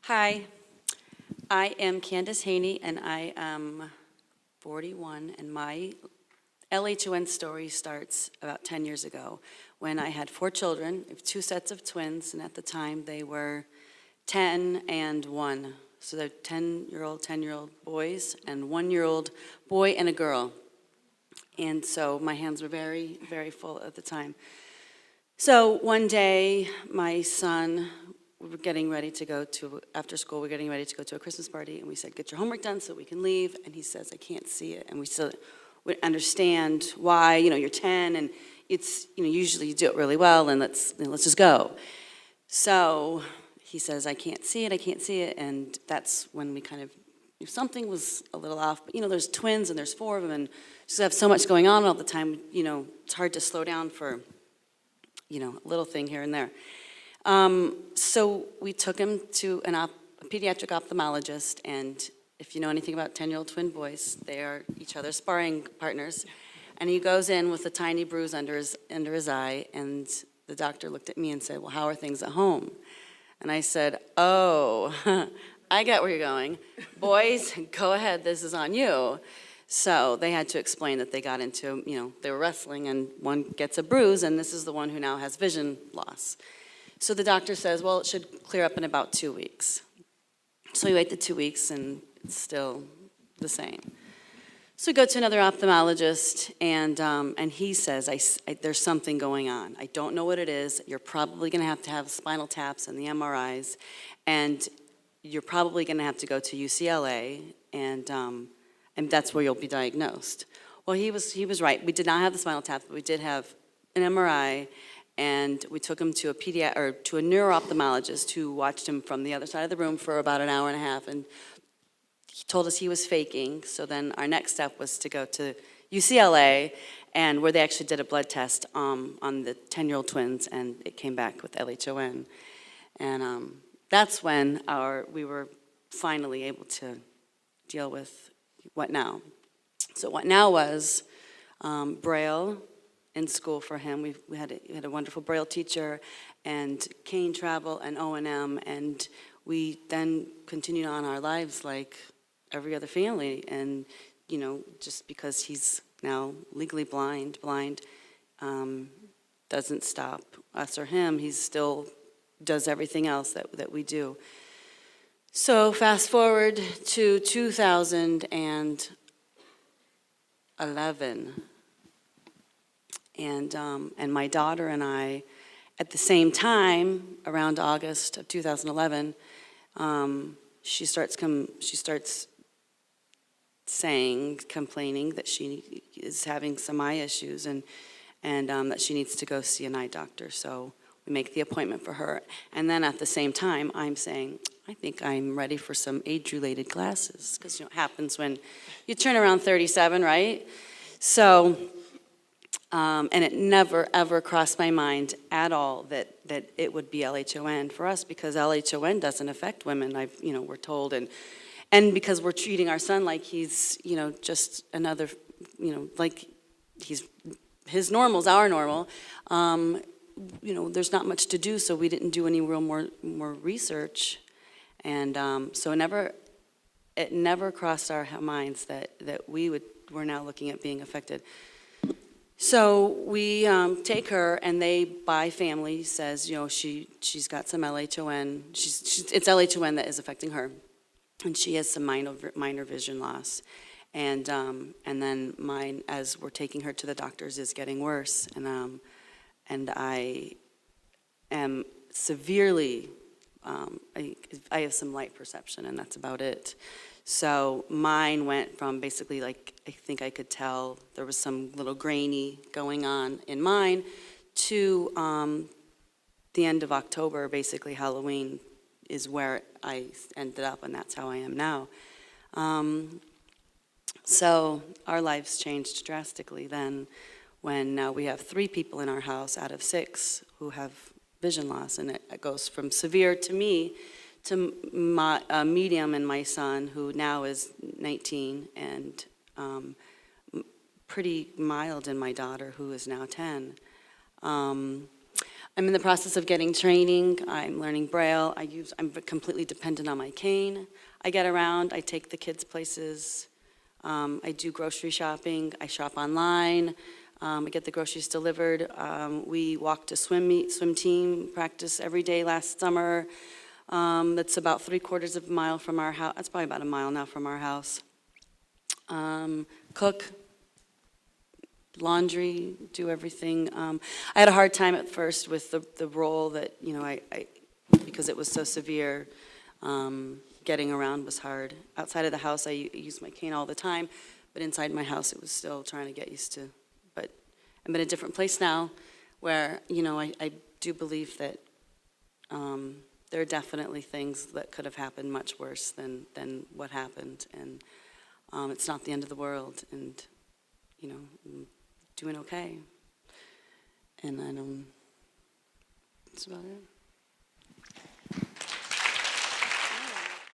Hi, I am Candace Haney, and I am 41, and my LHON story starts about 10 years ago when I had 4 children. I have 2 sets of twins, and at the time they were 10 and 1. So they're 10-year-old boys, and 1-year-old boy and a girl. And so my hands were very, very full at the time. So one day, my son, we were getting ready to go to, after school, we're getting ready to go to a Christmas party, and we said, get your homework done so we can leave. And he says, I can't see it. And we still would understand why, you're 10, and it's, usually you do it really well, and let's just go. So he says, I can't see it, and that's when we kind of, something was a little off. But, there's twins, and there's 4 of them, and just have so much going on all the time, it's hard to slow down for, a little thing here and there. So we took him to a pediatric ophthalmologist, and if you know anything about 10-year-old twin boys, they are each other's sparring partners. And he goes in with a tiny bruise under his eye, and the doctor looked at me and said, well, how are things at home? And I said, oh, I get where you're going. Boys, go ahead, this is on you. So they had to explain that they got into, they were wrestling, and one gets a bruise, and this is the one who now has vision loss. So the doctor says, well, it should clear up in about 2 weeks. So we wait the 2 weeks, and it's still the same. So we go to another ophthalmologist, and he says, there's something going on. I don't know what it is. You're probably going to have spinal taps and the MRIs, and you're probably going to have to go to UCLA, and that's where you'll be diagnosed. Well, he was right. We did not have the spinal taps, but we did have an MRI, and we took him to to a neuro-ophthalmologist who watched him from the other side of the room for about an hour and a half, and he told us he was faking. So then our next step was to go to UCLA, and where they actually did a blood test on the 10-year-old twins, and it came back with LHON. And that's when we were finally able to deal with what now. So what now was Braille in school for him. We had a wonderful Braille teacher, and cane travel and O&M, and we then continued on our lives like every other family. And just because he's now legally blind doesn't stop us or him. He still does everything else that we do. So fast forward to 2011. And my daughter and I, at the same time, around August of 2011, she starts complaining that she is having some eye issues, and that she needs to go see an eye doctor. So we make the appointment for her. And then at the same time, I'm saying, I think I'm ready for some age-related glasses, because it happens when you turn around 37, right? So, and it never, ever crossed my mind at all that it would be LHON for us, because LHON doesn't affect women, we're told, and because we're treating our son like he's, just another, like his normal's our normal. There's not much to do, so we didn't do any real more research, and so it never crossed our minds that we're now looking at being affected. So we take her, and by family says, she's got some LHON. It's LHON that is affecting her, and she has some minor vision loss, and then mine, as we're taking her to the doctors, is getting worse, and I am severely. I have some light perception, and that's about it. So mine went from basically, I think I could tell there was some little grainy going on in mine, to the end of October, basically Halloween is where I ended up, and that's how I am now. So our lives changed drastically then, when we have 3 people in our house out of 6 who have vision loss, and it goes from severe to me, to medium in my son, who now is 19, and pretty mild in my daughter, who is now 10. I'm in the process of getting training. I'm learning Braille. I'm completely dependent on my cane. I get around. I take the kids places. I do grocery shopping. I shop online. I get the groceries delivered. We walked a swim team practice every day last summer. That's about 3/4 of a mile from our house. That's probably about a mile now from our house. Cook, laundry, do everything. I had a hard time at first with the role that, you know, I because it was so severe, getting around was hard. Outside of the house, I use my cane all the time, but inside my house, it was still trying to get used to. But I'm in a different place now where, you know, I do believe that there are definitely things that could have happened much worse than what happened, and it's not the end of the world, and, you know, I'm doing okay. And that's about it.